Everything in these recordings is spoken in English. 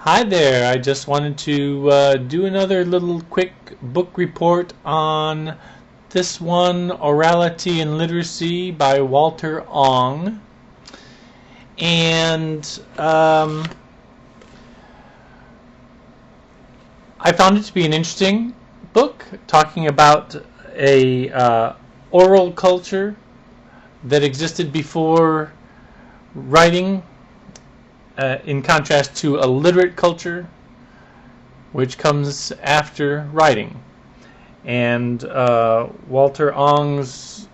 Hi there, I just wanted to do another little quick book report on this one, Orality and Literacy by Walter Ong. And I found it to be an interesting book, talking about a oral culture that existed before writing, in contrast to a literate culture which comes after writing. And Walter Ong's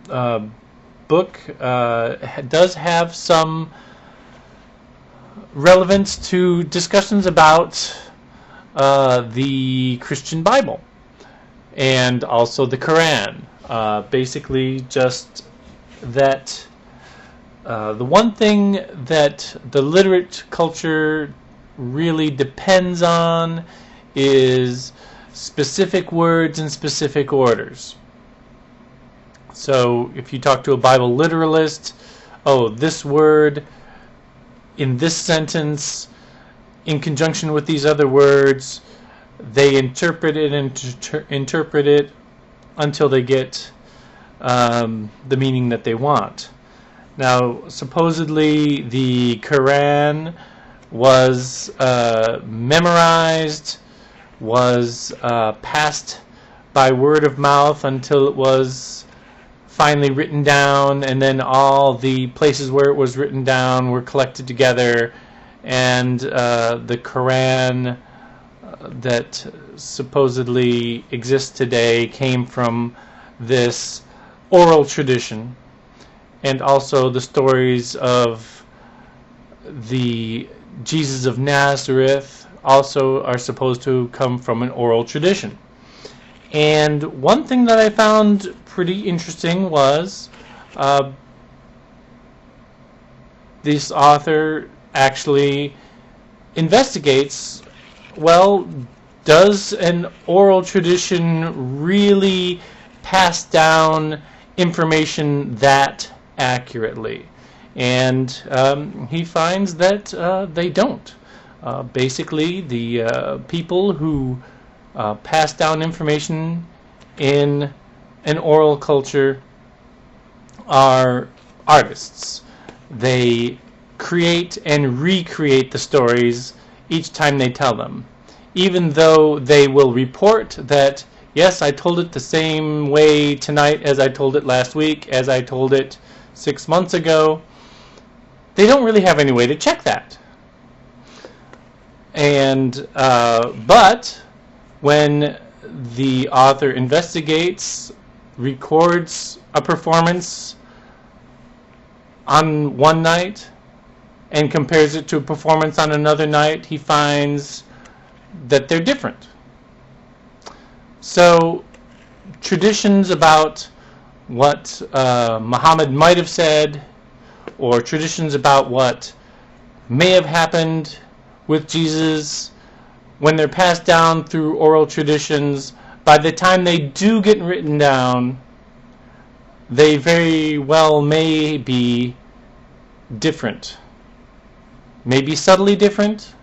book does have some relevance to discussions about the Christian Bible and also the Koran. Basically just that the one thing that the literate culture really depends on is specific words in specific orders. So if you talk to a Bible literalist, oh, this word in this sentence in conjunction with these other words, they interpret it and interpret it until they get the meaning that they want. Now, supposedly the Quran was memorized, was passed by word of mouth until it was finally written down, and then all the places where it was written down were collected together, and the Quran that supposedly exists today came from this oral tradition. And also the stories of the Jesus of Nazareth also are supposed to come from an oral tradition. And one thing that I found pretty interesting was this author actually investigates, well, does an oral tradition really pass down information that accurately? And he finds that they don't. Basically, the people who pass down information in an oral culture are artists. They create and recreate the stories each time they tell them, even though they will report that, yes, I told it the same way tonight as I told it last week, as I told it 6 months ago. They don't really have any way to check that. And but when the author investigates, records a performance on one night and compares it to a performance on another night, he finds that they're different. So traditions about what Muhammad might have said, or traditions about what may have happened with Jesus, when they're passed down through oral traditions, by the time they do get written down, they very well may be different. Maybe subtly different,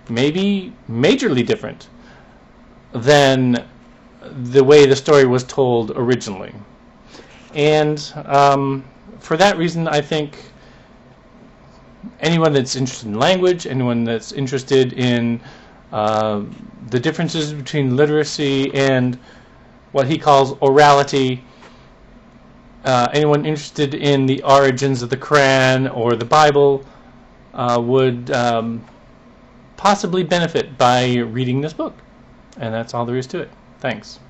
maybe majorly different than the way the story was told originally. And for that reason, I think anyone that's interested in language, anyone that's interested in the differences between literacy and what he calls orality, anyone interested in the origins of the Quran or the Bible would possibly benefit by reading this book. And that's all there is to it. Thanks.